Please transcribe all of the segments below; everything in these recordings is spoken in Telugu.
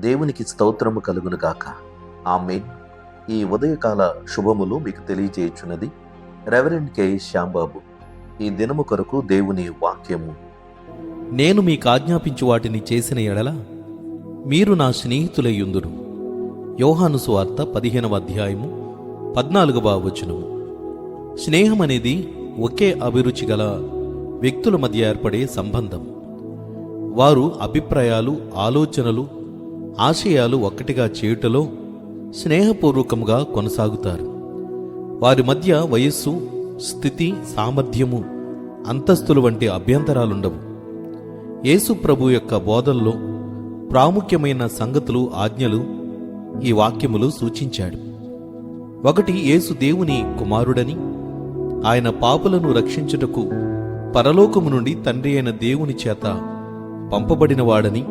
దేవునికి స్తోత్రము కలుగునుగాక. ఆమేన్. ఈ ఉదయకాల శుభములు మీకు తెలియజేయుచున్నది రెవరెండ్ కె శ్యాంబాబు. ఈ దినము కొరకు దేవుని వాక్యము. నేను మీకు ఆజ్ఞాపించు వాటిని చేసిన ఎడల మీరు నా స్నేహితులయ్యుందురు. యోహాను సువార్త 15వ అధ్యాయము 14వ వచనము. స్నేహం అనేది ఒకే అభిరుచి గల వ్యక్తుల మధ్య ఏర్పడే సంబంధం. వారు అభిప్రాయాలు, ఆలోచనలు, ఆశయాలు ఒక్కటిగా చేయుటలో స్నేహపూర్వకంగా కొనసాగుతారు. వారి మధ్య వయస్సు, స్థితి, సామర్థ్యము, అంతస్తులు వంటి అభ్యంతరాలుండవు. యేసు ప్రభు యొక్క బోధల్లో ప్రాముఖ్యమైన సంగతులు, ఆజ్ఞలు ఈ వాక్యములు సూచించాడు. ఒకటి, యేసు దేవుని కుమారుడని, ఆయన పాపులను రక్షించుటకు పరలోకము నుండి తండ్రి అయిన దేవుని చేత పంపబడినవాడని,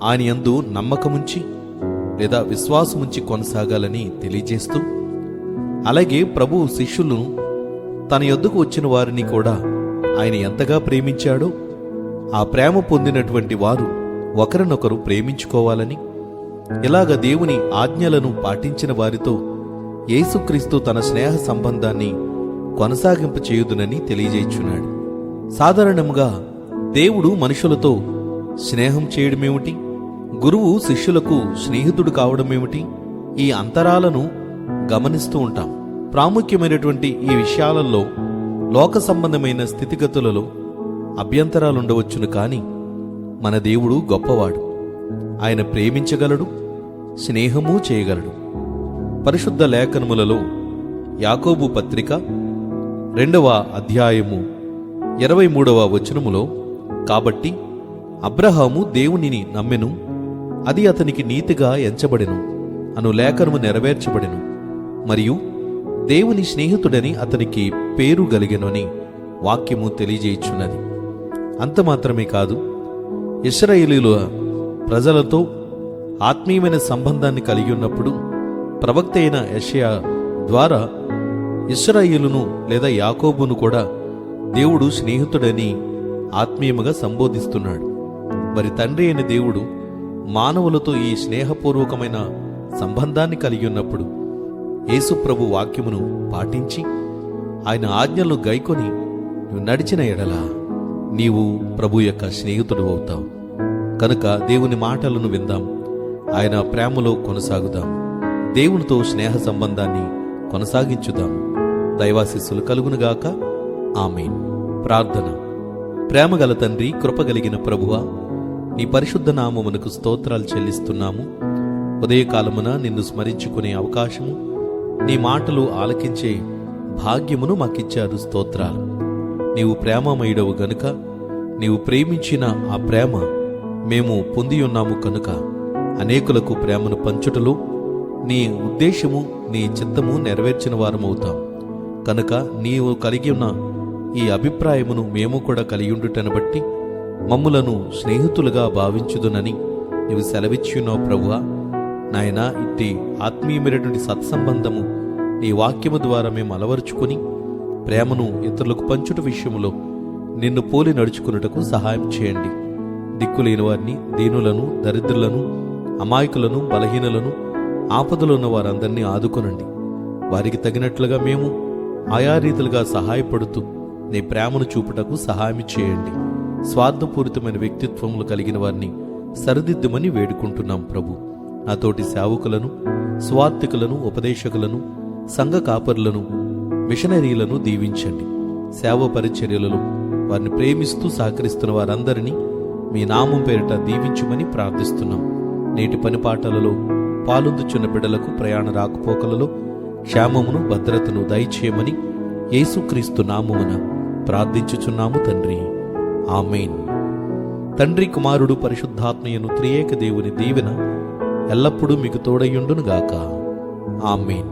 ఆయన యందు నమ్మకముంచి లేదా విశ్వాసముంచి కొనసాగాలని తెలియజేస్తూ, అలాగే ప్రభువు శిష్యులను తన యొద్దకు వచ్చిన వారిని కూడా ఆయన ఎంతగా ప్రేమించాడో ఆ ప్రేమ పొందినటువంటి వారు ఒకరినొకరు ప్రేమించుకోవాలని, ఇలాగ దేవుని ఆజ్ఞలను పాటించిన వారితో యేసుక్రీస్తు తన స్నేహ సంబంధాన్ని కొనసాగింప చేయుదునని తెలియజేయుచున్నాడు. సాధారణంగా దేవుడు మనుషులతో స్నేహం చేయడమేమిటి, గురువు శిష్యులకు స్నేహితుడు కావడమేమిటి, ఈ అంతరాలను గమనిస్తూ ఉంటాం. ప్రాముఖ్యమైనటువంటి ఈ విషయాలలో లోక సంబంధమైన స్థితిగతులలో అభ్యంతరాలుండవచ్చును, కానీ మన దేవుడు గొప్పవాడు. ఆయన ప్రేమించగలడు, స్నేహము చేయగలడు. పరిశుద్ధ లేఖనములలో యాకోబు పత్రిక 2వ అధ్యాయము 23వ వచనములో, కాబట్టి అబ్రహాము దేవునిని నమ్మెను, అది అతనికి నీతిగా ఎంచబడెను అను లేఖనము నెరవేర్చబడెను, మరియు దేవుని స్నేహితుడని అతనికి పేరు గలిగెను అని వాక్యము తెలియజేయుచున్నది. అంత మాత్రమే కాదు, ఇశ్రాయేలీయుల ప్రజలతో ఆత్మీయమైన సంబంధాన్ని కలిగి ఉన్నప్పుడు ప్రవక్త అయిన యెషయా ద్వారా ఇశ్రాయేలును లేదా యాకోబును కూడా దేవుడు స్నేహితుడని ఆత్మీయముగా సంబోధిస్తున్నాడు. మరి తండ్రి అయిన దేవుడు మానవులతో ఈ స్నేహపూర్వకమైన సంబంధాన్ని కలిగి ఉన్నప్పుడు యేసు ప్రభు వాక్యమును పాటించి ఆయన ఆజ్ఞలను గైకొని నువ్వు నడిచిన ఎడల నీవు ప్రభు యొక్క స్నేహితుడు అవుతావు. కనుక దేవుని మాటలను విందాం, ఆయన ప్రేమలో కొనసాగుదాం, దేవునితో స్నేహ సంబంధాన్ని కొనసాగించుదాం. దైవాశీస్సులు కలుగునుగాక. ఆమేన్. ప్రార్థన. ప్రేమగల తండ్రి, కృపగలిగిన ప్రభువా, నీ పరిశుద్ధ నామమునకు స్తోత్రాలు చెల్లిస్తున్నాము. ఉదయకాలమున నిన్ను స్మరించుకునే అవకాశము, నీ మాటలు ఆలకించే భాగ్యమును మాకిచ్చారు. స్తోత్రాలు. నీవు ప్రేమమయుడవు గనుక, నీవు ప్రేమించిన ఆ ప్రేమ మేము పొందియున్నాము కనుక అనేకులకు ప్రేమను పంచుటలో నీ ఉద్దేశము, నీ చిత్తము నెరవేర్చిన వారమవుతాం. కనుక నీవు కలిగి ఉన్న ఈ అభిప్రాయమును మేము కూడా కలిగియుండుటను బట్టి మమ్ములను స్నేహితులుగా భావించుదునని నీవు సెలవిచ్చున్నావు ప్రభువా. నాయనా, ఇట్టి ఆత్మీయమైనటువంటి సత్సంబంధము నీ వాక్యము ద్వారా మేము అలవరుచుకుని ప్రేమను ఇతరులకు పంచుట విషయములో నిన్ను పోలి నడుచుకున్నటకు సహాయం చేయండి. దిక్కులేని వారిని, దీనులను, దరిద్రులను, అమాయకులను, బలహీనులను, ఆపదలో ఉన్న వారందరినీ ఆదుకొనండి. వారికి తగినట్లుగా మేము ఆయా రీతులుగా సహాయపడుతూ నీ ప్రేమను చూపుటకు సహాయం చేయండి. స్వార్థపూరితమైన వ్యక్తిత్వములు కలిగిన వారిని సరిదిద్దుమని వేడుకుంటున్నాం ప్రభు. నాతోటి సేవకులను, స్వార్థికులను, ఉపదేశకులను, సంఘ కాపరులను, మిషనరీలను దీవించండి. సేవ పరిచర్యలలో వారిని ప్రేమిస్తూ సహకరిస్తున్న వారందరినీ మీ నామం పేరిట దీవించుమని ప్రార్థిస్తున్నాం. నేటి పనిపాటలలో పాలొందుచున్న బిడ్డలకు ప్రయాణ రాకపోకలలో క్షేమమును, భద్రతను దయచేయమని యేసుక్రీస్తు నామమున ప్రార్థించుచున్నాము తండ్రి. ఆమేన్. తండ్రి, కుమారుడు, పరిశుద్ధాత్మయను త్రియేక దేవుని దీవెన ఎల్లప్పుడూ మీకు తోడయుండునుగాక. ఆమేన్.